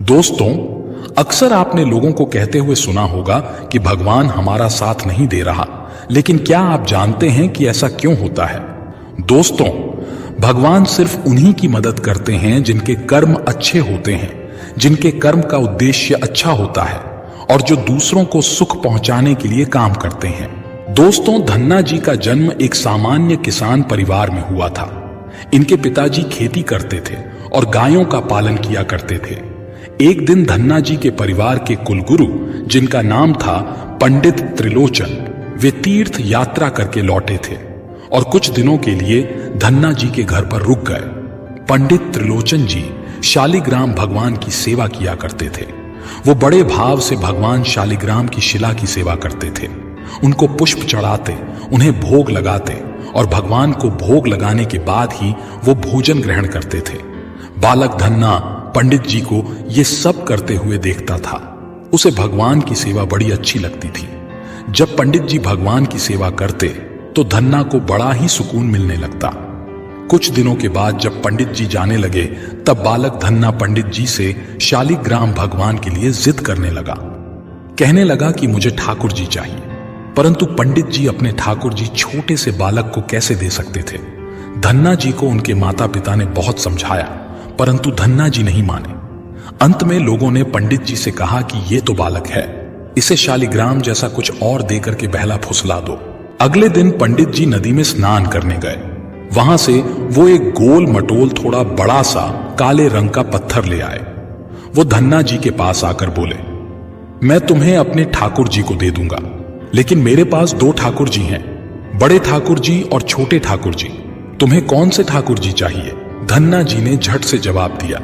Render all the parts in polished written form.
दोस्तों, अक्सर आपने लोगों को कहते हुए सुना होगा कि भगवान हमारा साथ नहीं दे रहा, लेकिन क्या आप जानते हैं कि ऐसा क्यों होता है? दोस्तों, भगवान सिर्फ उन्हीं की मदद करते हैं जिनके कर्म अच्छे होते हैं, जिनके कर्म का उद्देश्य अच्छा होता है और जो दूसरों को सुख पहुंचाने के लिए काम करते हैं। दोस्तों, धन्ना जी का जन्म एक सामान्य किसान परिवार में हुआ था। इनके पिताजी खेती करते थे और गायों का पालन किया करते थे। एक दिन धन्ना जी के परिवार के कुलगुरु, जिनका नाम था पंडित त्रिलोचन, वे तीर्थ यात्रा करके लौटे थे और कुछ दिनों के लिए धन्ना जी के घर पर रुक गए। पंडित त्रिलोचन जी शालिग्राम भगवान की सेवा किया करते थे। वो बड़े भाव से भगवान शालिग्राम की शिला की सेवा करते थे। उनको पुष्प चढ़ाते, उन्हें भोग लगाते और भगवान को भोग लगाने के बाद ही वो भोजन ग्रहण करते थे। बालक धन्ना पंडित जी को ये सब करते हुए देखता था। उसे भगवान की सेवा बड़ी अच्छी लगती थी। जब पंडित जी भगवान की सेवा करते तो धन्ना को बड़ा ही सुकून मिलने लगता। कुछ दिनों के बाद जब पंडित जी जाने लगे, तब बालक धन्ना पंडित जी से शालिग्राम भगवान के लिए जिद करने लगा। कहने लगा कि मुझे ठाकुर जी चाहिए। परंतु पंडित जी अपने ठाकुर जी छोटे से बालक को कैसे दे सकते थे? धन्ना जी को उनके माता पिता ने बहुत समझाया, परंतु धन्ना जी नहीं माने। अंत में लोगों ने पंडित जी से कहा कि ये तो बालक है, इसे शालिग्राम जैसा कुछ और देकर के बहला फुसला दो। अगले दिन पंडित जी नदी में स्नान करने गए। वहां से वो एक गोल मटोल थोड़ा बड़ा सा काले रंग का पत्थर ले आए। वो धन्ना जी के पास आकर बोले, मैं तुम्हें अपने ठाकुर जी को दे दूंगा, लेकिन मेरे पास दो ठाकुर जी हैं, बड़े ठाकुर जी और छोटे ठाकुर जी। तुम्हें कौन से ठाकुर जी चाहिए? धन्ना जी ने झट से जवाब दिया,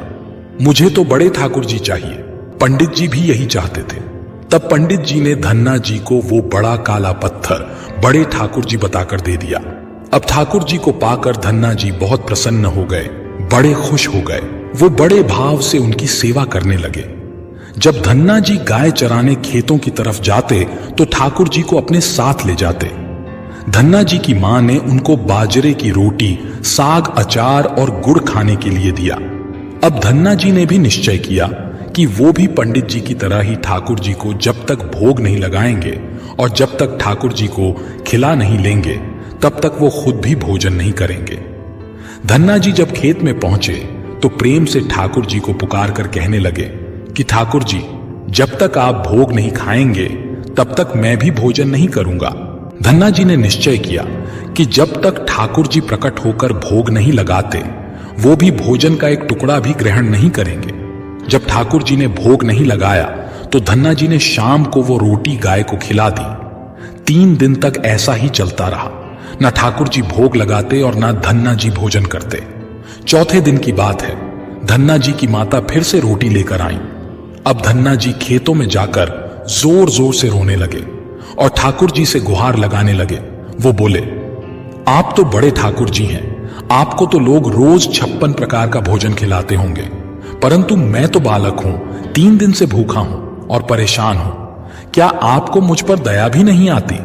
मुझे तो बड़े ठाकुर जी चाहिए। पंडित जी भी यही चाहते थे। तब पंडित जी ने धन्ना जी को वो बड़ा काला पत्थर बड़े ठाकुर जी बताकर दे दिया। अब ठाकुर जी को पाकर धन्ना जी बहुत प्रसन्न हो गए, बड़े खुश हो गए। वो बड़े भाव से उनकी सेवा करने लगे। जब धन्ना जी गाय चराने खेतों की तरफ जाते तो ठाकुर जी को अपने साथ ले जाते। धन्ना जी की मां ने उनको बाजरे की रोटी, साग, अचार और गुड़ खाने के लिए दिया। अब धन्ना जी ने भी निश्चय किया कि वो भी पंडित जी की तरह ही ठाकुर जी को जब तक भोग नहीं लगाएंगे और जब तक ठाकुर जी को खिला नहीं लेंगे, तब तक वो खुद भी भोजन नहीं करेंगे। धन्ना जी जब खेत में पहुंचे तो प्रेम से ठाकुर जी को पुकार कर कहने लगे कि ठाकुर जी, जब तक आप भोग नहीं खाएंगे तब तक मैं भी भोजन नहीं करूंगा। धन्ना जी ने निश्चय किया कि जब तक ठाकुर जी प्रकट होकर भोग नहीं लगाते, वो भी भोजन का एक टुकड़ा भी ग्रहण नहीं करेंगे। जब ठाकुर जी ने भोग नहीं लगाया तो धन्ना जी ने शाम को वो रोटी गाय को खिला दी। 3 दिन तक ऐसा ही चलता रहा। ना ठाकुर जी भोग लगाते और ना धन्ना जी भोजन करते। चौथे दिन की बात है, धन्ना जी की माता फिर से रोटी लेकर आई। अब धन्ना जी खेतों में जाकर जोर जोर से रोने लगे और ठाकुर जी से गुहार लगाने लगे। वो बोले, आप तो बड़े ठाकुर जी हैं, आपको तो लोग रोज 56 प्रकार का भोजन खिलाते होंगे, परंतु मैं तो बालक हूं, 3 दिन से भूखा हूं और परेशान हूं। क्या आपको मुझ पर दया भी नहीं आती?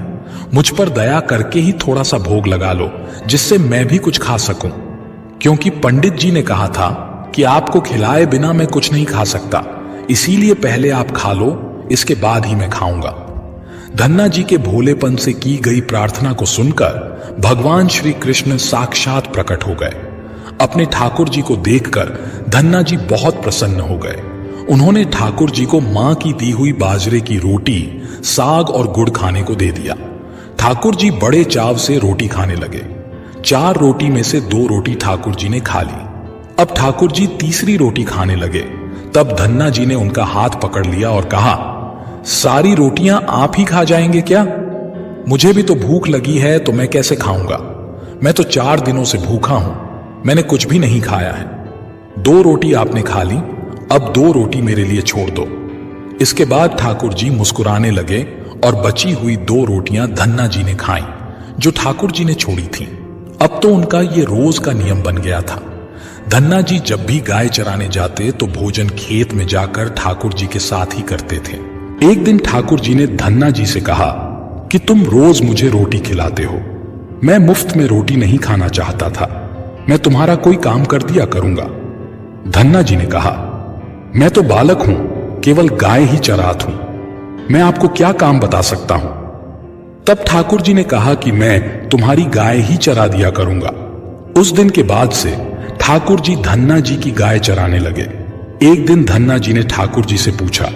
मुझ पर दया करके ही थोड़ा सा भोग लगा लो, जिससे मैं भी कुछ खा सकूं, क्योंकि पंडित जी ने कहा था कि आपको खिलाए बिना मैं कुछ नहीं खा सकता, इसीलिए पहले आप खा लो, इसके बाद ही मैं खाऊंगा। धन्ना जी के भोलेपन से की गई प्रार्थना को सुनकर भगवान श्री कृष्ण साक्षात प्रकट हो गए। अपने ठाकुर जी को देखकर धन्ना जी बहुत प्रसन्न हो गए। उन्होंने ठाकुर जी को मां की दी हुई बाजरे की रोटी, साग और गुड़ खाने को दे दिया। ठाकुर जी बड़े चाव से रोटी खाने लगे। 4 रोटी में से 2 रोटी ठाकुर जी ने खा ली। अब ठाकुर जी तीसरी रोटी खाने लगे। तब धन्ना जी ने उनका हाथ पकड़ लिया और कहा, सारी रोटियां आप ही खा जाएंगे क्या? मुझे भी तो भूख लगी है, तो मैं कैसे खाऊंगा? मैं तो 4 दिनों से भूखा हूं, मैंने कुछ भी नहीं खाया है। 2 रोटी आपने खा ली, अब 2 रोटी मेरे लिए छोड़ दो। इसके बाद ठाकुर जी मुस्कुराने लगे और बची हुई 2 रोटियां धन्ना जी ने खाई, जो ठाकुर जी ने छोड़ी थीं। अब तो उनका ये रोज का नियम बन गया था। धन्ना जी जब भी गाय चराने जाते तो भोजन खेत में जाकर ठाकुर जी के साथ ही करते थे। एक दिन ठाकुर जी ने धन्ना जी से कहा कि तुम रोज मुझे रोटी खिलाते हो, मैं मुफ्त में रोटी नहीं खाना चाहता था, मैं तुम्हारा कोई काम कर दिया करूंगा। धन्ना जी ने कहा, मैं तो बालक हूं, केवल गाय ही चरात हूं। मैं आपको क्या काम बता सकता हूं? तब ठाकुर जी ने कहा कि मैं तुम्हारी गाय ही चरा दिया करूंगा। उस दिन के बाद से ठाकुर जी धन्ना जी की गाय चराने लगे। एक दिन धन्ना जी ने ठाकुर जी से पूछा,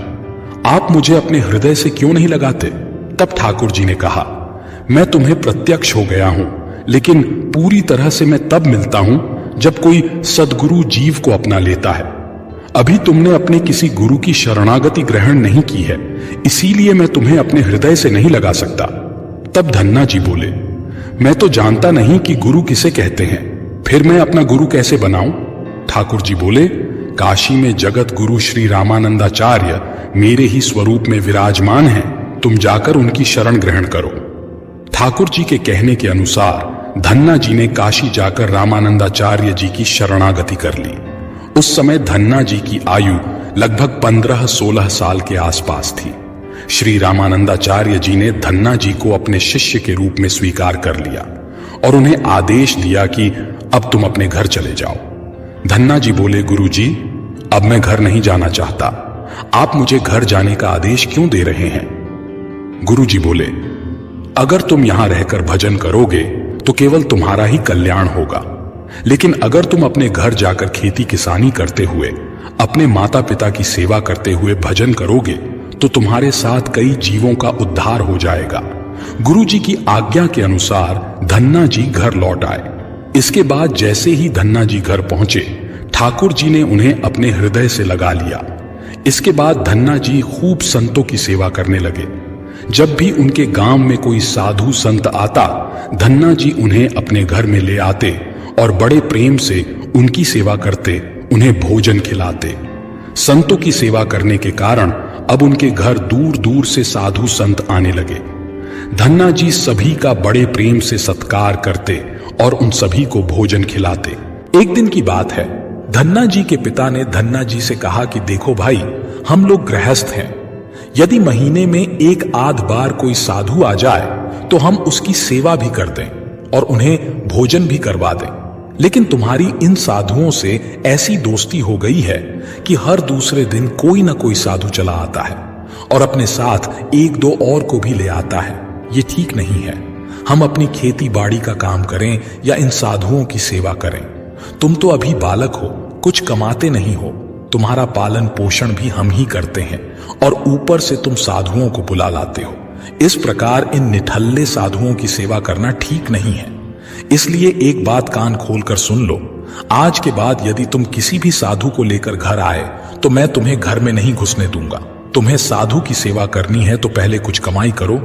आप मुझे अपने हृदय से क्यों नहीं लगाते? तब ठाकुर जी ने कहा, मैं तुम्हें प्रत्यक्ष हो गया हूं, लेकिन पूरी तरह से मैं तब मिलता हूं जब कोई सद्गुरु जीव को अपना लेता है। अभी तुमने अपने किसी गुरु की शरणागति ग्रहण नहीं की है, इसीलिए मैं तुम्हें अपने हृदय से नहीं लगा सकता। तब धन्ना जी बोले, मैं तो जानता नहीं कि गुरु किसे कहते हैं, फिर मैं अपना गुरु कैसे बनाऊं? ठाकुर जी बोले, काशी में जगत गुरु श्री रामानंदाचार्य मेरे ही स्वरूप में विराजमान हैं, तुम जाकर उनकी शरण ग्रहण करो। ठाकुर जी के कहने के अनुसार धन्ना जी ने काशी जाकर रामानंदाचार्य जी की शरणागति कर ली। उस समय धन्ना जी की आयु लगभग 15-16 साल के आसपास थी। श्री रामानंदाचार्य जी ने धन्ना जी को अपने शिष्य के रूप में स्वीकार कर लिया और उन्हें आदेश दिया कि अब तुम अपने घर चले जाओ। धन्ना जी बोले, गुरु जी, अब मैं घर नहीं जाना चाहता, आप मुझे घर जाने का आदेश क्यों दे रहे हैं? गुरु जी बोले, अगर तुम यहां रहकर भजन करोगे तो केवल तुम्हारा ही कल्याण होगा, लेकिन अगर तुम अपने घर जाकर खेती किसानी करते हुए, अपने माता पिता की सेवा करते हुए भजन करोगे तो तुम्हारे साथ कई जीवों का उद्धार हो जाएगा। गुरु जी की आज्ञा के अनुसार धन्ना जी घर लौट आए। इसके बाद जैसे ही धन्ना जी घर पहुंचे, ठाकुर जी ने उन्हें अपने हृदय से लगा लिया। इसके बाद धन्ना जी खूब संतों की सेवा करने लगे। जब भी उनके गांव में कोई साधु संत आता, धन्ना जी उन्हें अपने घर में ले आते और बड़े प्रेम से उनकी सेवा करते, उन्हें भोजन खिलाते। संतों की सेवा करने के कारण अब उनके घर दूर दूर से साधु संत आने लगे। धन्ना जी सभी का बड़े प्रेम से सत्कार करते और उन सभी को भोजन खिलाते। एक दिन की बात है, धन्ना जी के पिता ने धन्ना जी से कहा कि देखो भाई, हम लोग गृहस्थ हैं, यदि महीने में एक आध बार कोई साधु आ जाए तो हम उसकी सेवा भी कर दें और उन्हें भोजन भी करवा दें। लेकिन तुम्हारी इन साधुओं से ऐसी दोस्ती हो गई है कि हर दूसरे दिन कोई ना कोई साधु चला आता है और अपने साथ एक दो और को भी ले आता है। ये ठीक नहीं है। हम अपनी खेती बाड़ी का काम करें या इन साधुओं की सेवा करें। तुम तो अभी बालक हो, कुछ कमाते नहीं हो, तुम्हारा पालन पोषण भी हम ही करते हैं और ऊपर से तुम साधुओं को बुला लाते हो। इस प्रकार इन निठल्ले साधुओं की सेवा करना ठीक नहीं है। इसलिए एक बात कान खोलकर सुन लो, आज के बाद यदि तुम किसी भी साधु को लेकर घर आए तो मैं तुम्हें घर में नहीं घुसने दूंगा। तुम्हें साधु की सेवा करनी है तो पहले कुछ कमाई करो,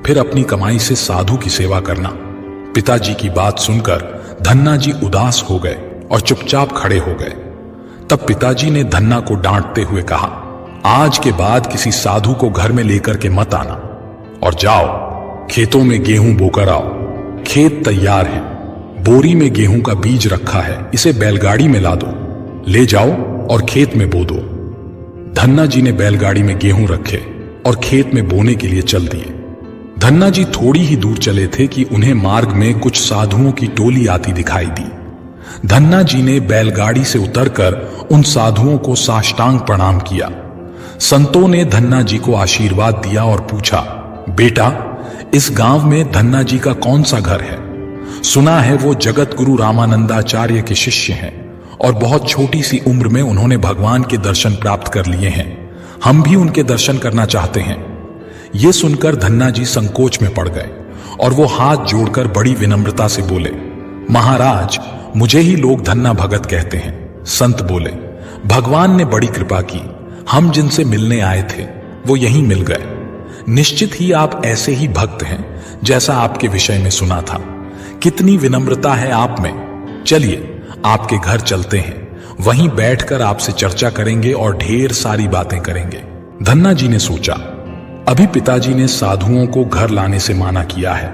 फिर अपनी कमाई से साधु की सेवा करना। पिताजी की बात सुनकर धन्ना जी उदास हो गए और चुपचाप खड़े हो गए। तब पिताजी ने धन्ना को डांटते हुए कहा, आज के बाद किसी साधु को घर में लेकर के मत आना और जाओ खेतों में गेहूं बोकर आओ। खेत तैयार है, बोरी में गेहूं का बीज रखा है, इसे बैलगाड़ी में ला दो, ले जाओ और खेत में बो दो। धन्ना जी ने बैलगाड़ी में गेहूं रखे और खेत में बोने के लिए चल दिए। धन्ना जी थोड़ी ही दूर चले थे कि उन्हें मार्ग में कुछ साधुओं की टोली आती दिखाई दी। धन्ना जी ने बैलगाड़ी से उतरकर उन साधुओं को साष्टांग प्रणाम किया। संतों ने धन्ना जी को आशीर्वाद दिया और पूछा, बेटा, इस गांव में धन्ना जी का कौन सा घर है? सुना है वो जगत गुरु रामानंदाचार्य के शिष्य हैं और बहुत छोटी सी उम्र में उन्होंने भगवान के दर्शन प्राप्त कर लिए हैं। हम भी उनके दर्शन करना चाहते हैं। ये सुनकर धन्ना जी संकोच में पड़ गए और वो हाथ जोड़कर बड़ी विनम्रता से बोले, महाराज, मुझे ही लोग धन्ना भगत कहते हैं। संत बोले, भगवान ने बड़ी कृपा की, हम जिनसे मिलने आए थे वो यहीं मिल गए। निश्चित ही आप ऐसे ही भक्त हैं जैसा आपके विषय में सुना था। कितनी विनम्रता है आप में। चलिए आपके घर चलते हैं, वहीं बैठकर आपसे चर्चा करेंगे और ढेर सारी बातें करेंगे। धन्ना जी ने सोचा, अभी पिताजी ने साधुओं को घर लाने से माना किया है।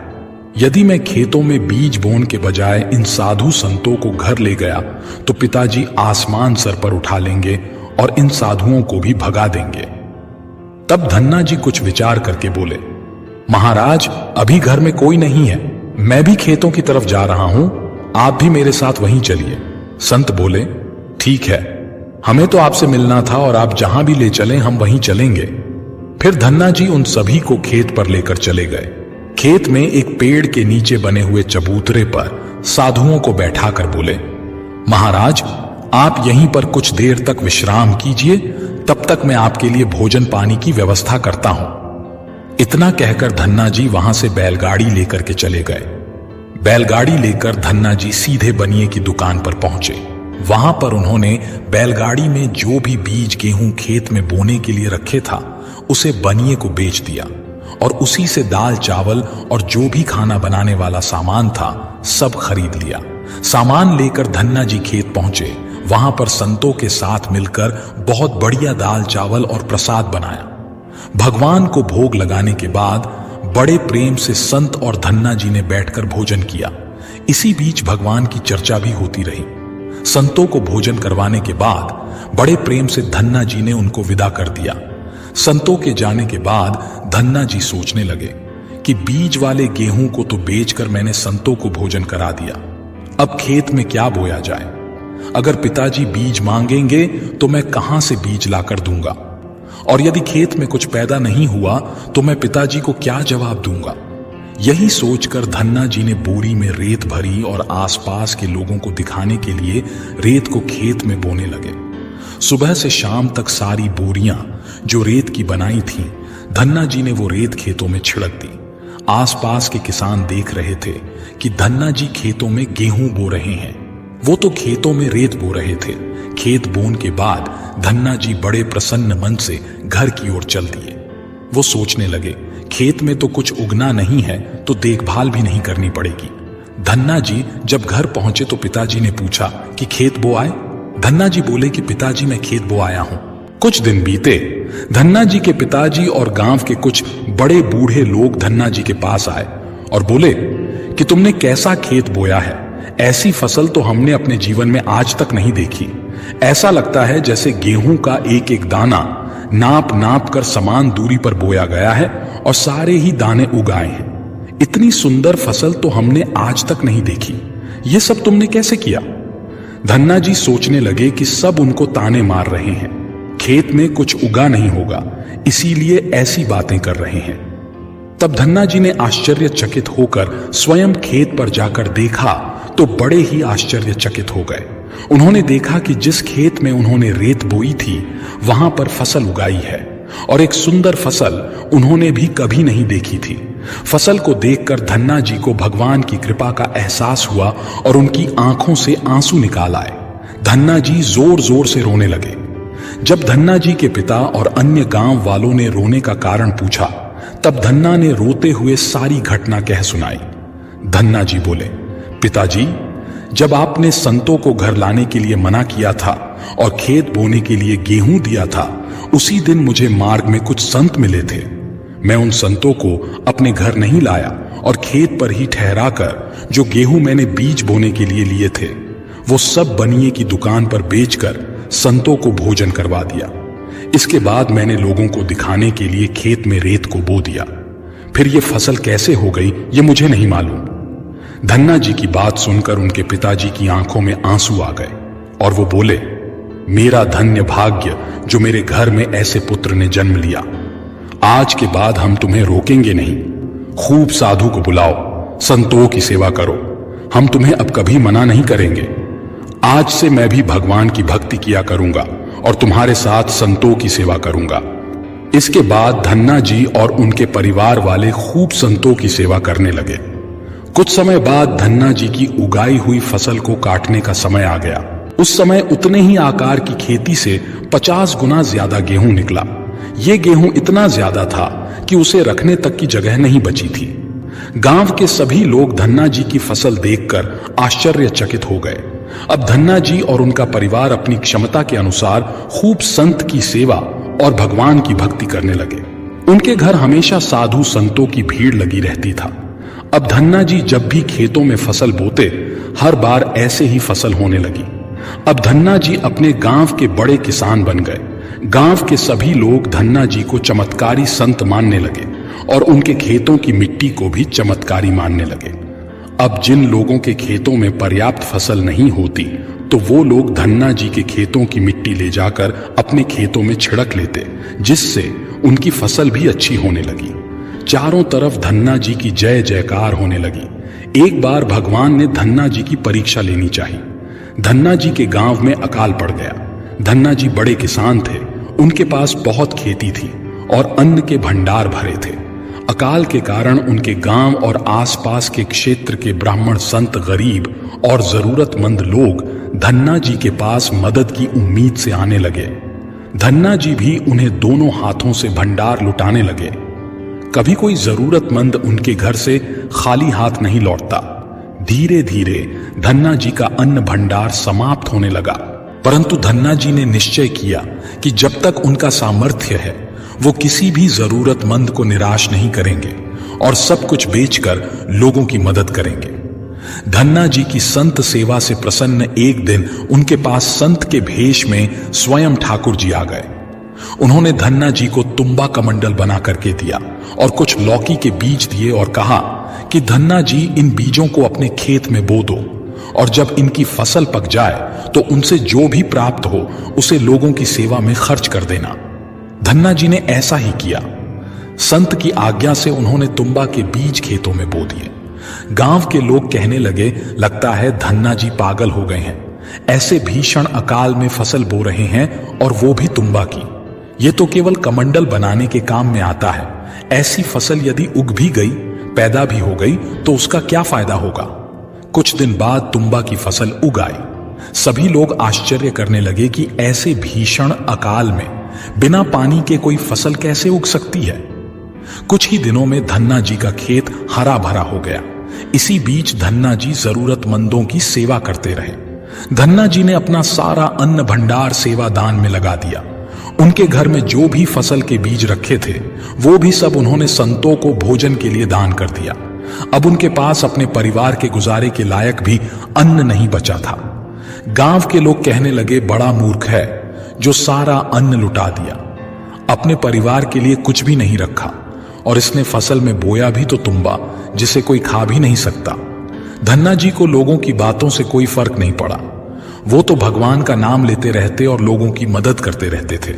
यदि मैं खेतों में बीज बोन के बजाय इन साधु संतों को घर ले गया तो पिताजी आसमान सर पर उठा लेंगे और इन साधुओं को भी भगा देंगे। तब धन्ना जी कुछ विचार करके बोले, महाराज, अभी घर में कोई नहीं है, मैं भी खेतों की तरफ जा रहा हूं, आप भी मेरे साथ वहीं चलिए। संत बोले, ठीक है, हमें तो आपसे मिलना था और आप जहां भी ले चलें हम वहीं चलेंगे। फिर धन्ना जी उन सभी को खेत पर लेकर चले गए। खेत में एक पेड़ के नीचे बने हुए चबूतरे पर साधुओं को बैठाकर बोले, महाराज आप यहीं पर कुछ देर तक विश्राम कीजिए, तब तक मैं आपके लिए भोजन पानी की व्यवस्था करता हूं। इतना कहकर धन्ना जी वहां से बैलगाड़ी लेकर के चले गए। बैलगाड़ी लेकर धन्ना जी सीधे बनिए की दुकान पर पहुंचे। वहां पर उन्होंने बैलगाड़ी में जो भी बीज गेहूं खेत में बोने के लिए रखे था उसे बनिए को बेच दिया और उसी से दाल चावल और जो भी खाना बनाने वाला सामान था सब खरीद लिया। सामान लेकर धन्ना जी खेत पहुंचे। वहां पर संतों के साथ मिलकर बहुत बढ़िया दाल चावल और प्रसाद बनाया। भगवान को भोग लगाने के बाद बड़े प्रेम से संत और धन्ना जी ने बैठकर भोजन किया। इसी बीच भगवान की चर्चा भी होती रही। संतों को भोजन करवाने के बाद बड़े प्रेम से धन्ना जी ने उनको विदा कर दिया। संतों के जाने के बाद धन्ना जी सोचने लगे कि बीज वाले गेहूं को तो बेचकर मैंने संतों को भोजन करा दिया, अब खेत में क्या बोया जाए। अगर पिताजी बीज मांगेंगे तो मैं कहां से बीज लाकर दूंगा, और यदि खेत में कुछ पैदा नहीं हुआ तो मैं पिताजी को क्या जवाब दूंगा। यही सोचकर धन्ना जी ने बोरी में रेत भरी और आसपास के लोगों को दिखाने के लिए रेत को खेत में बोने लगे। सुबह से शाम तक सारी बोरियां जो रेत की बनाई थीं, धन्ना जी ने वो रेत खेतों में छिड़क दी। आसपास के किसान देख रहे थे कि धन्ना जी खेतों में गेहूं बो रहे हैं, वो तो खेतों में रेत बो रहे थे। खेत बोन के बाद धन्ना जी बड़े प्रसन्न मन से घर की ओर चल दिए। वो सोचने लगे, खेत में तो कुछ उगना नहीं है तो देखभाल भी नहीं करनी पड़ेगी। धन्ना जी जब घर पहुंचे तो पिताजी ने पूछा कि खेत बो आए। धन्ना जी बोले कि पिताजी मैं खेत बो आया हूं। कुछ दिन बीते। धन्ना जी के पिताजी और गांव के कुछ बड़े बूढ़े लोग धन्ना जी के पास आए और बोले कि तुमने कैसा खेत बोया है, ऐसी फसल तो हमने अपने जीवन में आज तक नहीं देखी। ऐसा लगता है जैसे गेहूं का एक एक दाना नाप नाप कर समान दूरी पर बोया गया है और सारे ही दाने उगाए हैं। इतनी सुंदर फसल तो हमने आज तक नहीं देखी। ये सब तुमने कैसे किया? धन्ना जी सोचने लगे कि सब उनको ताने मार रहे हैं, खेत में कुछ उगा नहीं होगा, इसीलिए ऐसी बातें कर रहे हैं। तब धन्ना जी ने आश्चर्यचकित होकर स्वयं खेत पर जाकर देखा तो बड़े ही आश्चर्यचकित हो गए। उन्होंने देखा कि जिस खेत में उन्होंने रेत बोई थी वहां पर फसल उगाई है और एक सुंदर फसल उन्होंने भी कभी नहीं देखी थी। फसल को देखकर धन्ना जी को भगवान की कृपा का एहसास हुआ और उनकी आंखों से आंसू निकाल आए। धन्ना जी जोर जोर से रोने लगे। जब धन्ना जी के पिता और अन्य गांव वालों ने रोने का कारण पूछा तब धन्ना ने रोते हुए सारी घटना कह सुनाई। धन्ना जी बोले, पिताजी जब आपने संतों को घर लाने के लिए मना किया था और खेत बोने के लिए गेहूं दिया था, उसी दिन मुझे मार्ग में कुछ संत मिले थे। मैं उन संतों को अपने घर नहीं लाया और खेत पर ही ठहराकर जो गेहूं मैंने बीज बोने के लिए लिए थे वो सब बनिए की दुकान पर बेचकर संतों को भोजन करवा दिया। इसके बाद मैंने लोगों को दिखाने के लिए खेत में रेत को बो दिया। फिर ये फसल कैसे हो गई ये मुझे नहीं मालूम। धन्ना जी की बात सुनकर उनके पिताजी की आंखों में आंसू आ गए और वो बोले, मेरा धन्य भाग्य जो मेरे घर में ऐसे पुत्र ने जन्म लिया। आज के बाद हम तुम्हें रोकेंगे नहीं। खूब साधु को बुलाओ, संतों की सेवा करो, हम तुम्हें अब कभी मना नहीं करेंगे। आज से मैं भी भगवान की भक्ति किया करूंगा और तुम्हारे साथ संतों की सेवा करूंगा। इसके बाद धन्ना जी और उनके परिवार वाले खूब संतों की सेवा करने लगे। कुछ समय बाद धन्ना जी की उगाई हुई फसल को काटने का समय आ गया। उस समय उतने ही आकार की खेती से 50 गुना ज्यादा गेहूं निकला। ये गेहूं इतना ज्यादा था कि उसे रखने तक की जगह नहीं बची थी। गांव के सभी लोग धन्ना जी की फसल देखकर आश्चर्यचकित हो गए। अब धन्ना जी और उनका परिवार अपनी क्षमता के अनुसार खूब संत की सेवा और भगवान की भक्ति करने लगे। उनके घर हमेशा साधु संतों की भीड़ लगी रहती था। अब धन्ना जी जब भी खेतों में फसल बोते हर बार ऐसे ही फसल होने लगी। अब धन्ना जी अपने गांव के बड़े किसान बन गए। गांव के सभी लोग धन्ना जी को चमत्कारी संत मानने लगे और उनके खेतों की मिट्टी को भी चमत्कारी मानने लगे। अब जिन लोगों के खेतों में पर्याप्त फसल नहीं होती तो तो वो लोग धन्ना जी के खेतों की मिट्टी ले जाकर अपने खेतों में छिड़क लेते, जिससे उनकी फसल भी अच्छी होने लगी। चारों तरफ धन्ना जी की जय जयकार होने लगी। एक बार भगवान ने धन्ना जी की परीक्षा लेनी चाहिए। धन्ना जी के गांव में अकाल पड़ गया। धन्ना जी बड़े किसान थे, उनके पास बहुत खेती थी और अन्न के भंडार भरे थे। अकाल के कारण उनके गांव और आसपास के क्षेत्र के ब्राह्मण संत, गरीब और जरूरतमंद लोग धन्ना जी के पास मदद की उम्मीद से आने लगे। धन्ना जी भी उन्हें दोनों हाथों से भंडार लुटाने लगे। कभी कोई जरूरतमंद उनके घर से खाली हाथ नहीं लौटता। धीरे धीरे धन्ना जी का अन्न भंडार समाप्त होने लगा, परंतु धन्ना जी ने निश्चय किया कि जब तक उनका सामर्थ्य है वो किसी भी जरूरतमंद को निराश नहीं करेंगे और सब कुछ बेचकर लोगों की मदद करेंगे। धन्ना जी की संत सेवा से प्रसन्न एक दिन उनके पास संत के भेष में स्वयं ठाकुर जी आ गए। उन्होंने धन्ना जी को तुम्बा कमंडल बना करके दिया और कुछ लौकी के बीज दिए और कहा कि धन्ना जी इन बीजों को अपने खेत में बो दो और जब इनकी फसल पक जाए तो उनसे जो भी प्राप्त हो उसे लोगों की सेवा में खर्च कर देना। धन्ना जी ने ऐसा ही किया। संत की आज्ञा से उन्होंने तुम्बा के बीज खेतों में बो दिए। गांव के लोग कहने लगे, लगता है धन्ना जी पागल हो गए हैं, ऐसे भीषण अकाल में फसल बो रहे हैं और वो भी तुम्बा की। ये तो केवल कमंडल बनाने के काम में आता है। ऐसी फसल यदि उग भी गई, पैदा भी हो गई तो उसका क्या फायदा होगा। कुछ दिन बाद तुम्बा की फसल उग आई। सभी लोग आश्चर्य करने लगे कि ऐसे भीषण अकाल में बिना पानी के कोई फसल कैसे उग सकती है। कुछ ही दिनों में धन्ना जी का खेत हरा भरा हो गया। इसी बीच धन्ना जी जरूरतमंदों की सेवा करते रहे। धन्ना जी ने अपना सारा अन्न भंडार सेवा दान में लगा दिया। उनके घर में जो भी फसल के बीज रखे थे वो भी सब उन्होंने संतों को भोजन के लिए दान कर दिया। अब उनके पास अपने परिवार के गुजारे के लायक भी अन्न नहीं बचा था। गांव के लोग कहने लगे, बड़ा मूर्ख है जो सारा अन्न लुटा दिया, अपने परिवार के लिए कुछ भी नहीं रखा और इसने फसल में बोया भी तो तुम्बा जिसे कोई खा भी नहीं सकता। धन्ना जी को लोगों की बातों से कोई फर्क नहीं पड़ा। वो तो भगवान का नाम लेते रहते और लोगों की मदद करते रहते थे।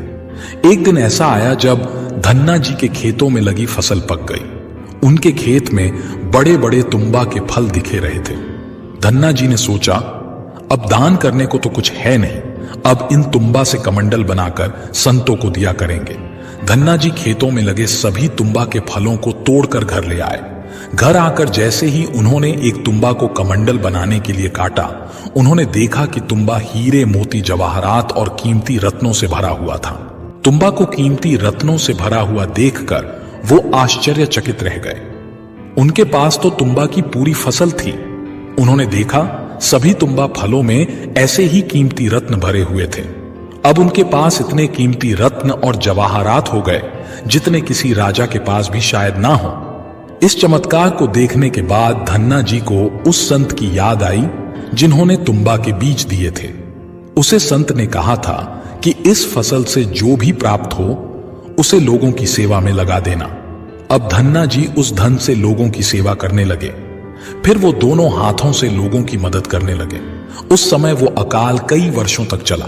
एक दिन ऐसा आया जब धन्ना जी के खेतों में लगी फसल पक गई। उनके खेत में बड़े बड़े तुम्बा के फल दिखे रहे थे। धन्ना जी ने सोचा, अब दान करने को तो कुछ है नहीं, अब इन तुम्बा से कमंडल बनाकर संतों को दिया करेंगे। धन्ना जी खेतों में लगे सभी तुम्बा के फलों को तोड़कर घर ले आए। घर आकर जैसे ही उन्होंने एक तुम्बा को कमंडल बनाने के लिए काटा, उन्होंने देखा कि तुम्बा हीरे, मोती, जवाहरात और कीमती रत्नों से भरा हुआ था। तुम्बा को कीमती रत्नों से भरा हुआ देखकर वो आश्चर्यचकित रह गए। उनके पास तो तुम्बा की पूरी फसल थी। उन्होंने देखा सभी तुम्बा फलों में ऐसे ही कीमती रत्न भरे हुए थे। अब उनके पास इतने कीमती रत्न और जवाहरात हो गए जितने किसी राजा के पास भी शायद ना हो। इस चमत्कार को देखने के बाद धन्ना जी को उस संत की याद आई जिन्होंने तुम्बा के बीज दिए थे। उसे संत ने कहा था कि इस फसल से जो भी प्राप्त हो उसे लोगों की सेवा में लगा देना। अब धन्ना जी उस धन से लोगों की सेवा करने लगे। फिर वो दोनों हाथों से लोगों की मदद करने लगे। उस समय वो अकाल कई वर्षों तक चला।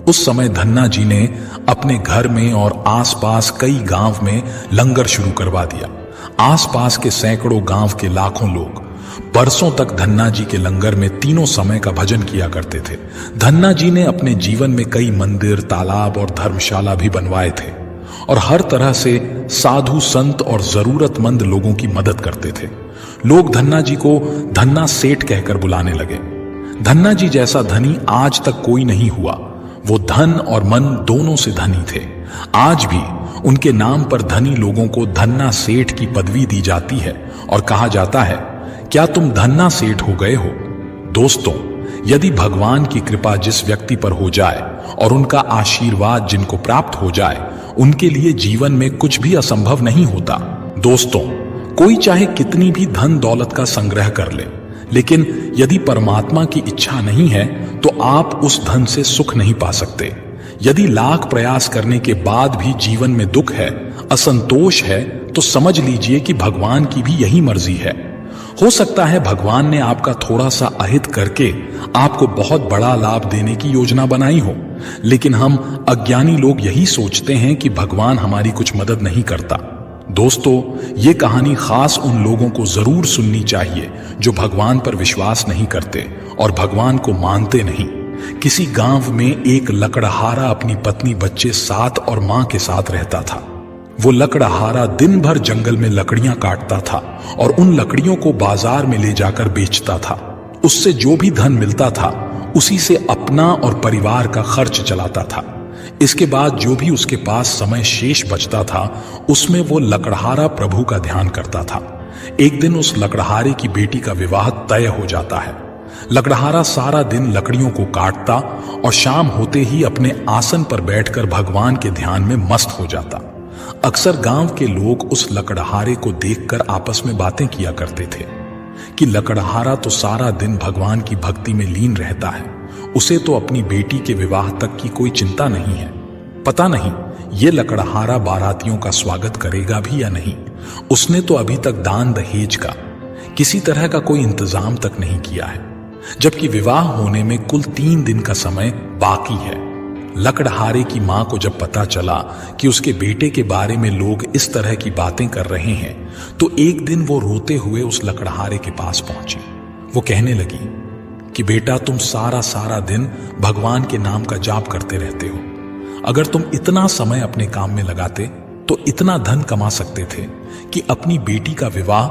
उस समय धन्ना जी ने अपने घर में और आसपास कई गांव में लंगर शुरू करवा दिया। आसपास के सैकड़ों गांव के लाखों लोग बरसों तक धन्ना जी के लंगर में तीनों समय का भजन किया करते थे। धन्ना जी ने अपने जीवन में कई मंदिर, तालाब और धर्मशाला भी बनवाए थे और हर तरह से साधु, संत और जरूरतमंद लोगों की मदद करते थे। लोग धन्ना जी को धन्ना सेठ कहकर बुलाने लगे। धन्ना जी जैसा धनी आज तक कोई नहीं हुआ। वो धन और मन दोनों से धनी थे। आज भी उनके नाम पर धनी लोगों को धन्ना सेठ की पदवी दी जाती है और कहा जाता है, क्या तुम धन्ना सेठ हो गए हो? दोस्तों, यदि भगवान की कृपा जिस व्यक्ति पर हो जाए और उनका आशीर्वाद जिनको प्राप्त हो जाए, उनके लिए जीवन में कुछ भी असंभव नहीं होता। दोस्तों, कोई चाहे कितनी भी धन दौलत का संग्रह कर ले, लेकिन यदि परमात्मा की इच्छा नहीं है तो आप उस धन से सुख नहीं पा सकते। यदि लाख प्रयास करने के बाद भी जीवन में दुख है, असंतोष है, तो समझ लीजिए कि भगवान की भी यही मर्जी है। हो सकता है भगवान ने आपका थोड़ा सा अहित करके आपको बहुत बड़ा लाभ देने की योजना बनाई हो, लेकिन हम अज्ञानी लोग यही सोचते हैं कि भगवान हमारी कुछ मदद नहीं करता। दोस्तों, ये कहानी खास उन लोगों को जरूर सुननी चाहिए जो भगवान पर विश्वास नहीं करते और भगवान को मानते नहीं। किसी गांव में एक लकड़हारा अपनी पत्नी, बच्चे साथ और मां के साथ रहता था। वो लकड़हारा दिन भर जंगल में लकड़ियां काटता था और उन लकड़ियों को बाजार में ले जाकर बेचता था। उससे जो भी धन मिलता था उसी से अपना और परिवार का खर्च चलाता था। इसके बाद जो भी उसके पास समय शेष बचता था उसमें वो लकड़हारा प्रभु का ध्यान करता था। एक दिन उस लकड़हारे की बेटी का विवाह तय हो जाता है। लकड़हारा सारा दिन लकड़ियों को काटता और शाम होते ही अपने आसन पर बैठकर भगवान के ध्यान में मस्त हो जाता। अक्सर गांव के लोग उस लकड़हारे को देखकर आपस में बातें किया करते थे कि लकड़हारा तो सारा दिन भगवान की भक्ति में लीन रहता है, उसे तो अपनी बेटी के विवाह तक की कोई चिंता नहीं है। पता नहीं ये लकड़हारा बारातियों का स्वागत करेगा भी या नहीं। उसने तो अभी तक दान दहेज का किसी तरह का कोई इंतजाम तक नहीं किया है, जबकि विवाह होने में कुल 3 दिन का समय बाकी है। लकड़हारे की मां को जब पता चला कि उसके बेटे के बारे में लोग इस तरह की बातें कर रहे हैं, तो एक दिन वो रोते हुए उस लकड़हारे के पास पहुंची। वो कहने लगी कि बेटा, तुम सारा दिन भगवान के नाम का जाप करते रहते हो। अगर तुम इतना समय अपने काम में लगाते तो इतना धन कमा सकते थे कि अपनी बेटी का विवाह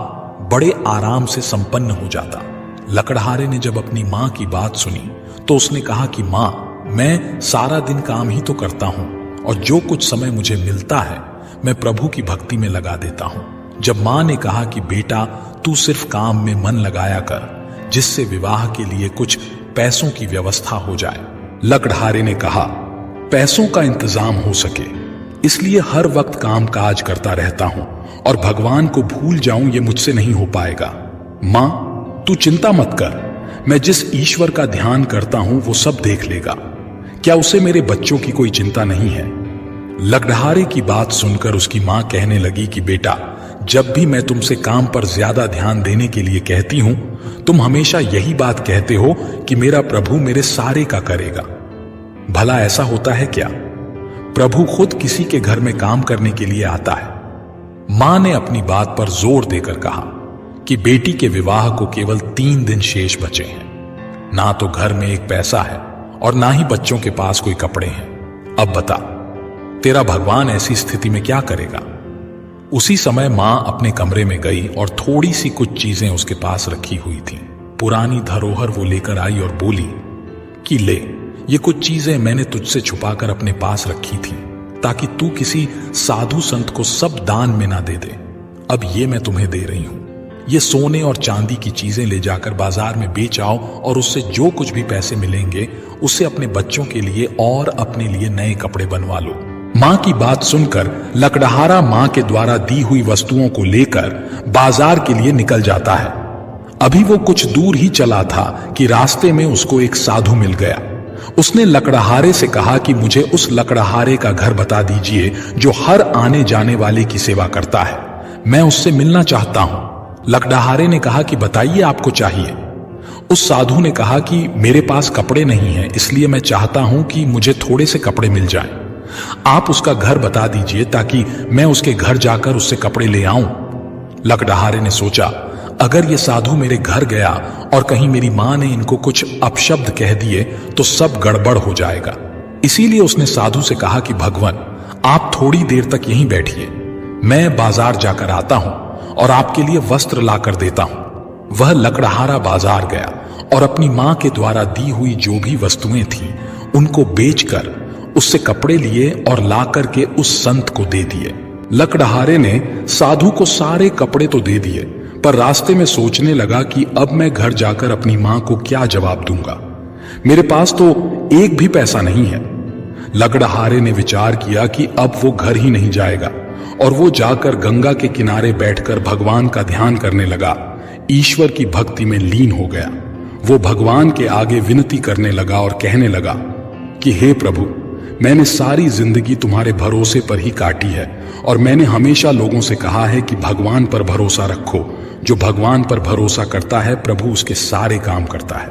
बड़े आराम से संपन्न हो जाता। लकड़हारे ने जब अपनी मां की बात सुनी तो उसने कहा कि मां, मैं सारा दिन काम ही तो करता हूं और जो कुछ समय मुझे मिलता है मैं प्रभु की भक्ति में लगा देता हूं। जब मां ने कहा कि बेटा, तू सिर्फ काम में मन लगाया कर जिससे विवाह के लिए कुछ पैसों की व्यवस्था हो जाए। लकड़हारे ने कहा, पैसों का इंतजाम हो सके इसलिए हर वक्त काम काज करता रहता हूं और भगवान को भूल जाऊं ये मुझसे नहीं हो पाएगा। मां, तू चिंता मत कर, मैं जिस ईश्वर का ध्यान करता हूं वो सब देख लेगा। क्या उसे मेरे बच्चों की कोई चिंता नहीं है? लकड़हारे की बात सुनकर उसकी मां कहने लगी कि बेटा, जब भी मैं तुमसे काम पर ज्यादा ध्यान देने के लिए कहती हूं तुम हमेशा यही बात कहते हो कि मेरा प्रभु मेरे सारे का करेगा। भला ऐसा होता है क्या? प्रभु खुद किसी के घर में काम करने के लिए आता है। मां ने अपनी बात पर जोर देकर कहा कि बेटी के विवाह को केवल 3 दिन शेष बचे हैं। ना तो घर में एक पैसा है और ना ही बच्चों के पास कोई कपड़े हैं। अब बता, तेरा भगवान ऐसी स्थिति में क्या करेगा? उसी समय मां अपने कमरे में गई और थोड़ी सी कुछ चीजें उसके पास रखी हुई थी। पुरानी धरोहर वो लेकर आई और बोली कि ले, ये कुछ चीजें मैंने तुझसे छुपाकर अपने पास रखी थी ताकि तू किसी साधु संत को सब दान में ना दे दे। अब ये मैं तुम्हें दे रही हूं। ये सोने और चांदी की चीजें ले जाकर बाजार में बेच आओ और उससे जो कुछ भी पैसे मिलेंगे उससे अपने बच्चों के लिए और अपने लिए नए कपड़े बनवा लो। मां की बात सुनकर लकड़हारा मां के द्वारा दी हुई वस्तुओं को लेकर बाजार के लिए निकल जाता है। अभी वो कुछ दूर ही चला था कि रास्ते में उसको एक साधु मिल गया। उसने लकड़हारे से कहा कि मुझे उस लकड़हारे का घर बता दीजिए जो हर आने जाने वाले की सेवा करता है, मैं उससे मिलना चाहता हूं। लकड़हारे ने कहा कि बताइए आपको चाहिए। उस साधु ने कहा कि मेरे पास कपड़े नहीं हैं, इसलिए मैं चाहता हूं कि मुझे थोड़े से कपड़े मिल जाएं। आप उसका घर बता दीजिए ताकि मैं उसके घर जाकर उससे कपड़े ले आऊं। लकड़हारे ने सोचा, अगर ये साधु मेरे घर गया और कहीं मेरी मां ने इनको कुछ अपशब्द कह दिए तो सब गड़बड़ हो जाएगा। इसीलिए उसने साधु से कहा कि भगवान, आप थोड़ी देर तक यहीं बैठिए, मैं बाजार जाकर आता हूं और आपके लिए वस्त्र लाकर देता हूं। वह लकड़हारा बाजार गया और अपनी मां के द्वारा दी हुई जो भी वस्तुएं थीं उनको बेचकर उससे कपड़े लिए और लाकर के उस संत को दे दिए। लकड़हारे ने साधु को सारे कपड़े तो दे दिए, पर रास्ते में सोचने लगा कि अब मैं घर जाकर अपनी मां को क्या जवाब दूंगा, मेरे पास तो एक भी पैसा नहीं है। लकड़हारे ने विचार किया कि अब वो घर ही नहीं जाएगा और वो जाकर गंगा के किनारे बैठकर भगवान का ध्यान करने लगा। ईश्वर की भक्ति में लीन हो गया। वो भगवान के आगे विनती करने लगा और कहने लगा कि हे प्रभु, मैंने सारी जिंदगी तुम्हारे भरोसे पर ही काटी है और मैंने हमेशा लोगों से कहा है कि भगवान पर भरोसा रखो। जो भगवान पर भरोसा करता है प्रभु उसके सारे काम करता है।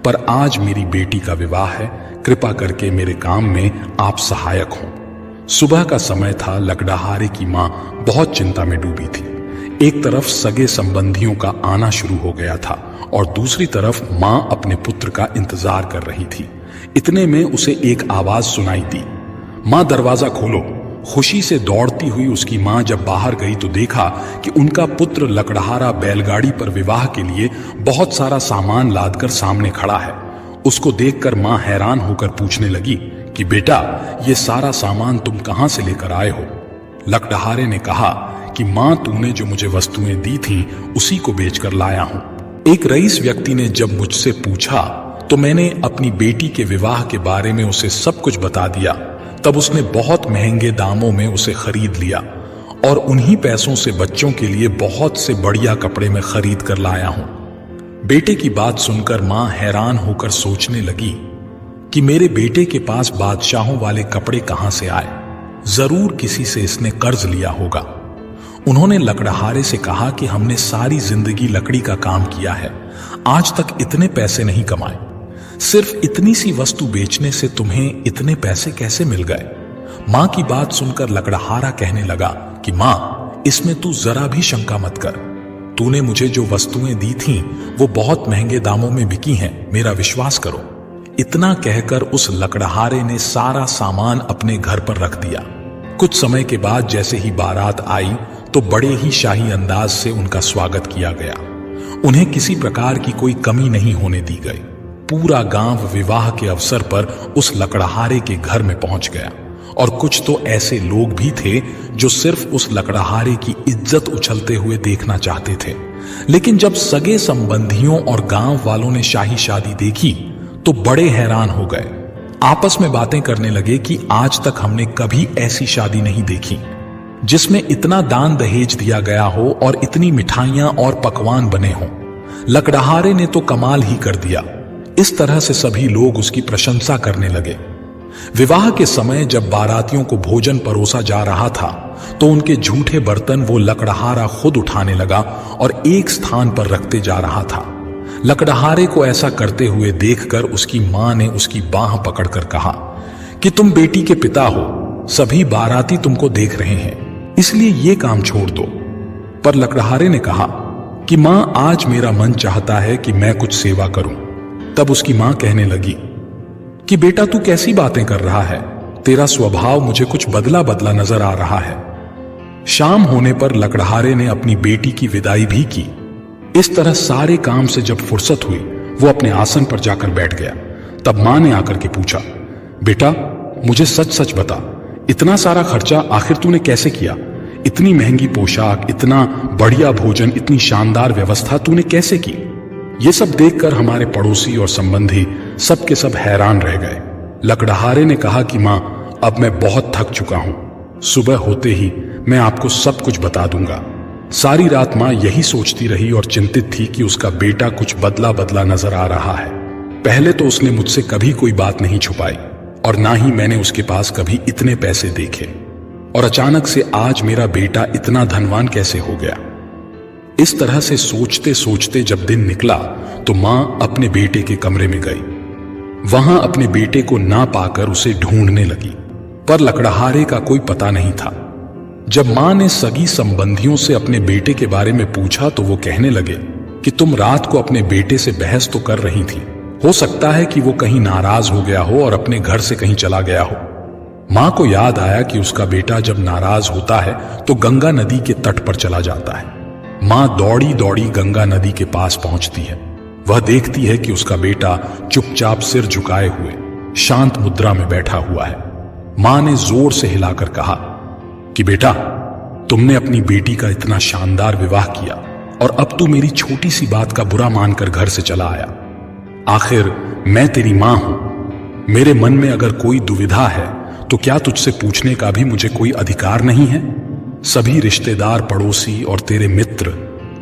पर आज मेरी बेटी का विवाह है, कृपा करके मेरे काम में आप सहायक हो। सुबह का समय था। लकड़हारे की मां बहुत चिंता में डूबी थी। एक तरफ सगे संबंधियों का आना शुरू हो गया था और दूसरी तरफ मां अपने पुत्र का इंतजार कर रही थी। इतने में उसे एक आवाज सुनाई दी, मां दरवाजा खोलो। खुशी से दौड़ती हुई उसकी मां जब बाहर गई तो देखा कि उनका पुत्र लकड़हारा बैलगाड़ी पर विवाह के लिए बहुत सारा सामान लादकर सामने खड़ा है। उसको देखकर मां हैरान होकर पूछने लगी कि बेटा, ये सारा सामान तुम कहां से लेकर आए हो? लकड़हारे ने कहा कि मां, तूने जो मुझे वस्तुएं दी थी उसी को बेचकर लाया हूं। एक रईस व्यक्ति ने जब मुझसे पूछा तो मैंने अपनी बेटी के विवाह के बारे में उसे सब कुछ बता दिया। तब उसने बहुत महंगे दामों में उसे खरीद लिया और उन्हीं पैसों से बच्चों के लिए बहुत से बढ़िया कपड़े में खरीद कर लाया हूं। बेटे की बात सुनकर मां हैरान होकर सोचने लगी कि मेरे बेटे के पास बादशाहों वाले कपड़े कहां से आए? जरूर किसी से इसने कर्ज लिया होगा। उन्होंने लकड़हारे से कहा कि हमने सारी जिंदगी लकड़ी का काम किया है, आज तक इतने पैसे नहीं कमाए। सिर्फ इतनी सी वस्तु बेचने से तुम्हें इतने पैसे कैसे मिल गए? मां की बात सुनकर लकड़हारा कहने लगा कि मां, इसमें तू जरा भी शंका मत कर। तूने मुझे जो वस्तुएं दी थीं वो बहुत महंगे दामों में बिकी हैं, मेरा विश्वास करो। इतना कहकर उस लकड़हारे ने सारा सामान अपने घर पर रख दिया। कुछ समय के बाद जैसे ही बारात आई तो बड़े ही शाही अंदाज से उनका स्वागत किया गया। उन्हें किसी प्रकार की कोई कमी नहीं होने दी गई। पूरा गांव विवाह के अवसर पर उस लकड़हारे के घर में पहुंच गया और कुछ तो ऐसे लोग भी थे जो सिर्फ उस लकड़हारे की इज्जत उछलते हुए देखना चाहते थे। लेकिन जब सगे संबंधियों और गांव वालों ने शाही शादी देखी तो बड़े हैरान हो गए। आपस में बातें करने लगे कि आज तक हमने कभी ऐसी शादी नहीं देखी जिसमें इतना दान दहेज दिया गया हो और इतनी मिठाइयां और पकवान बने हों। लकड़हारे ने तो कमाल ही कर दिया। इस तरह से सभी लोग उसकी प्रशंसा करने लगे। विवाह के समय जब बारातियों को भोजन परोसा जा रहा था तो उनके झूठे बर्तन वो लकड़हारा खुद उठाने लगा और एक स्थान पर रखते जा रहा था। लकड़हारे को ऐसा करते हुए देखकर उसकी मां ने उसकी बाह पकड़कर कहा कि तुम बेटी के पिता हो, सभी बाराती तुमको देख रहे हैं, इसलिए ये काम छोड़ दो। पर लकड़हारे ने कहा कि मां, आज मेरा मन चाहता है कि मैं कुछ सेवा करूं। तब उसकी मां कहने लगी कि बेटा, तू कैसी बातें कर रहा है? तेरा स्वभाव मुझे कुछ बदला बदला नजर आ रहा है। शाम होने पर लकड़हारे ने अपनी बेटी की विदाई भी की। इस तरह सारे काम से जब फुर्सत हुई वो अपने आसन पर जाकर बैठ गया। तब मां ने आकर के पूछा, बेटा, मुझे सच सच बता, इतना सारा खर्चा आखिर तूने कैसे किया? इतनी महंगी पोशाक, इतना बढ़िया भोजन, इतनी शानदार व्यवस्था तूने कैसे की? ये सब देखकर हमारे पड़ोसी और संबंधी सब के सब हैरान रह गए। लकड़हारे ने कहा कि मां, अब मैं बहुत थक चुका हूं, सुबह होते ही मैं आपको सब कुछ बता दूंगा। सारी रात मां यही सोचती रही और चिंतित थी कि उसका बेटा कुछ बदला बदला नजर आ रहा है। पहले तो उसने मुझसे कभी कोई बात नहीं छुपाई और ना ही मैंने उसके पास कभी इतने पैसे देखे, और अचानक से आज मेरा बेटा इतना धनवान कैसे हो गया? इस तरह से सोचते सोचते जब दिन निकला तो मां अपने बेटे के कमरे में गई। वहां अपने बेटे को ना पाकर उसे ढूंढने लगी, पर लकड़हारे का कोई पता नहीं था। जब मां ने सगी संबंधियों से अपने बेटे के बारे में पूछा तो वो कहने लगे कि तुम रात को अपने बेटे से बहस तो कर रही थी, हो सकता है कि वो कहीं नाराज हो गया हो और अपने घर से कहीं चला गया हो। मां को याद आया कि उसका बेटा जब नाराज होता है तो गंगा नदी के तट पर चला जाता है। मां दौड़ी दौड़ी गंगा नदी के पास पहुंचती है। वह देखती है कि उसका बेटा चुपचाप सिर झुकाए हुए शांत मुद्रा में बैठा हुआ है। मां ने जोर से हिलाकर कहा कि बेटा, तुमने अपनी बेटी का इतना शानदार विवाह किया और अब तू मेरी छोटी सी बात का बुरा मानकर घर से चला आया। आखिर मैं तेरी मां हूं। मेरे मन में अगर कोई दुविधा है तो क्या तुझसे पूछने का भी मुझे कोई अधिकार नहीं है? सभी रिश्तेदार, पड़ोसी और तेरे मित्र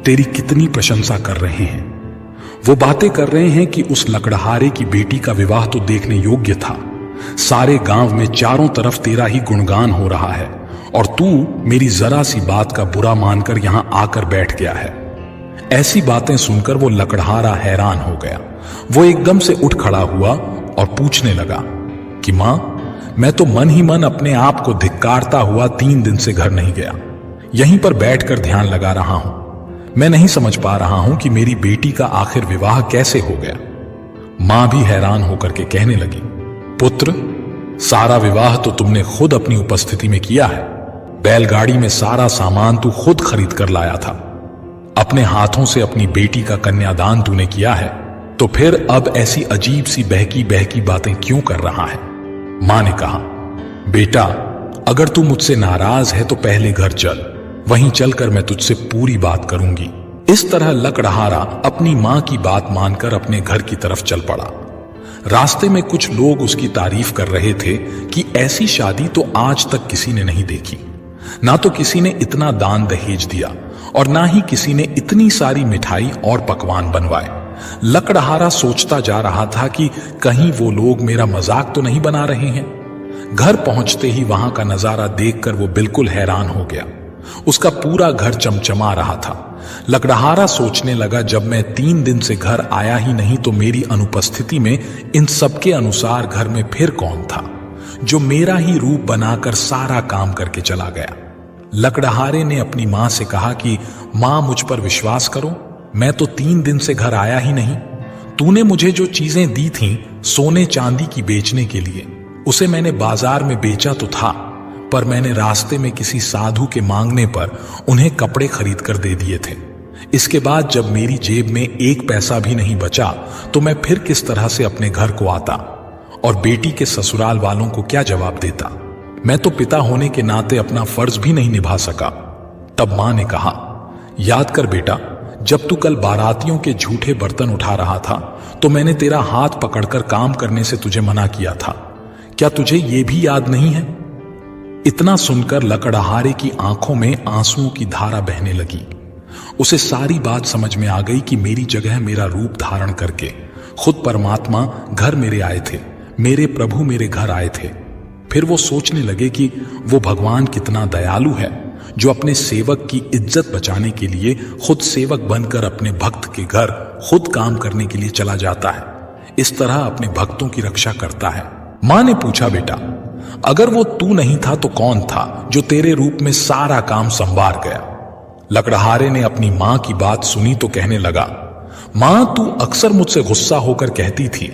तेरी कितनी प्रशंसा कर रहे हैं। वो बातें कर रहे हैं कि उस लकड़हारे की बेटी का विवाह तो देखने योग्य था, सारे गांव में चारों तरफ तेरा ही गुणगान हो रहा है और तू मेरी जरा सी बात का बुरा मानकर यहां आकर बैठ गया है। ऐसी बातें सुनकर वो लकड़हारा हैरान हो गया। वो एकदम से उठ खड़ा हुआ और पूछने लगा कि मां, मैं तो मन ही मन अपने आप को धिक्कारता हुआ 3 दिन से घर नहीं गया। यहीं पर बैठकर ध्यान लगा रहा हूं। मैं नहीं समझ पा रहा हूं कि मेरी बेटी का आखिर विवाह कैसे हो गया। मां भी हैरान होकर के कहने लगी, पुत्र, सारा विवाह तो तुमने खुद अपनी उपस्थिति में किया है। बैलगाड़ी में सारा सामान तू खुद खरीद कर लाया था। अपने हाथों से अपनी बेटी का कन्यादान तूने किया है, तो फिर अब ऐसी अजीब सी बहकी बहकी बातें क्यों कर रहा है? मां ने कहा, बेटा, अगर तू मुझसे नाराज है तो पहले घर चल, वहीं चलकर मैं तुझसे पूरी बात करूंगी। इस तरह लकड़हारा अपनी मां की बात मानकर अपने घर की तरफ चल पड़ा। रास्ते में कुछ लोग उसकी तारीफ कर रहे थे कि ऐसी शादी तो आज तक किसी ने नहीं देखी। ना तो किसी ने इतना दान दहेज दिया और ना ही किसी ने इतनी सारी मिठाई और पकवान बनवाए। लकड़हारा सोचता जा रहा था कि कहीं वो लोग मेरा मजाक तो नहीं बना रहे हैं। घर पहुंचते ही वहां का नजारा देखकर वो बिल्कुल हैरान हो गया। उसका पूरा घर चमचमा रहा था। लकड़हारा सोचने लगा, जब मैं 3 दिन से घर आया ही नहीं तो मेरी अनुपस्थिति में इन सबके अनुसार घर में फिर कौन था जो मेरा ही रूप बनाकर सारा काम करके चला गया। लकड़हारे ने अपनी मां से कहा कि मां, मुझ पर विश्वास करो, मैं तो 3 दिन से घर आया ही नहीं। तूने मुझे जो चीजें दी थीं सोने चांदी की बेचने के लिए, उसे मैंने बाजार में बेचा तो था, पर मैंने रास्ते में किसी साधु के मांगने पर उन्हें कपड़े खरीद कर दे दिए थे। इसके बाद जब मेरी जेब में 1 पैसा भी नहीं बचा तो मैं फिर किस तरह से अपने घर को आता और बेटी के ससुराल वालों को क्या जवाब देता? मैं तो पिता होने के नाते अपना फर्ज भी नहीं निभा सका। तब मां ने कहा, याद कर बेटा, जब तू कल बारातियों के झूठे बर्तन उठा रहा था तो मैंने तेरा हाथ पकड़कर काम करने से तुझे मना किया था। क्या तुझे यह भी याद नहीं है? इतना सुनकर लकड़हारे की आंखों में आंसुओं की धारा बहने लगी। उसे सारी बात समझ में आ गई कि मेरी जगह मेरा रूप धारण करके खुद परमात्मा घर मेरे आए थे, मेरे प्रभु मेरे घर आए थे। फिर वो सोचने लगे कि वो भगवान कितना दयालु है, जो अपने सेवक की इज्जत बचाने के लिए खुद सेवक बनकर अपने भक्त के घर खुद काम करने के लिए चला जाता है। इस तरह अपने भक्तों की रक्षा करता है। मां ने पूछा, बेटा, अगर वो तू नहीं था तो कौन था जो तेरे रूप में सारा काम संवार गया? लकड़हारे ने अपनी मां की बात सुनी तो कहने लगा, मां, तू अक्सर मुझसे गुस्सा होकर कहती थी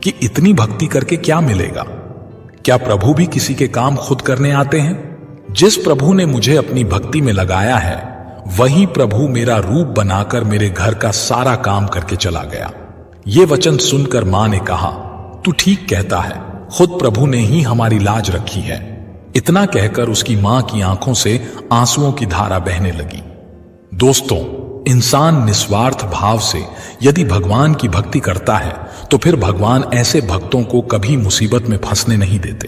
कि इतनी भक्ति करके क्या मिलेगा? क्या प्रभु भी किसी के काम खुद करने आते हैं? जिस प्रभु ने मुझे अपनी भक्ति में लगाया है वही प्रभु मेरा रूप बनाकर मेरे घर का सारा काम करके चला गया। ये वचन सुनकर मां ने कहा, तू ठीक कहता है, खुद प्रभु ने ही हमारी लाज रखी है। इतना कहकर उसकी मां की आंखों से आंसुओं की धारा बहने लगी। दोस्तों, इंसान निस्वार्थ भाव से यदि भगवान की भक्ति करता है तो फिर भगवान ऐसे भक्तों को कभी मुसीबत में फंसने नहीं देते।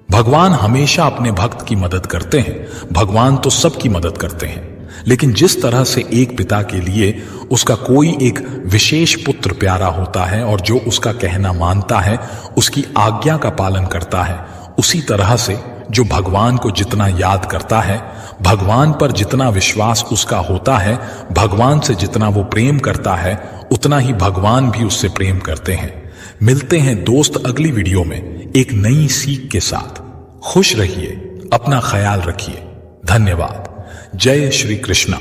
भगवान हमेशा अपने भक्त की मदद करते हैं। भगवान तो सबकी मदद करते हैं, लेकिन जिस तरह से एक पिता के लिए उसका कोई एक विशेष पुत्र प्यारा होता है और जो उसका कहना मानता है, उसकी आज्ञा का पालन करता है, उसी तरह से जो भगवान को जितना याद करता है, भगवान पर जितना विश्वास उसका होता है, भगवान से जितना वो प्रेम करता है, उतना ही भगवान भी उससे प्रेम करते हैं। मिलते हैं दोस्त अगली वीडियो में एक नई सीख के साथ। खुश रहिए, अपना ख्याल रखिए। धन्यवाद। जय श्री कृष्णा।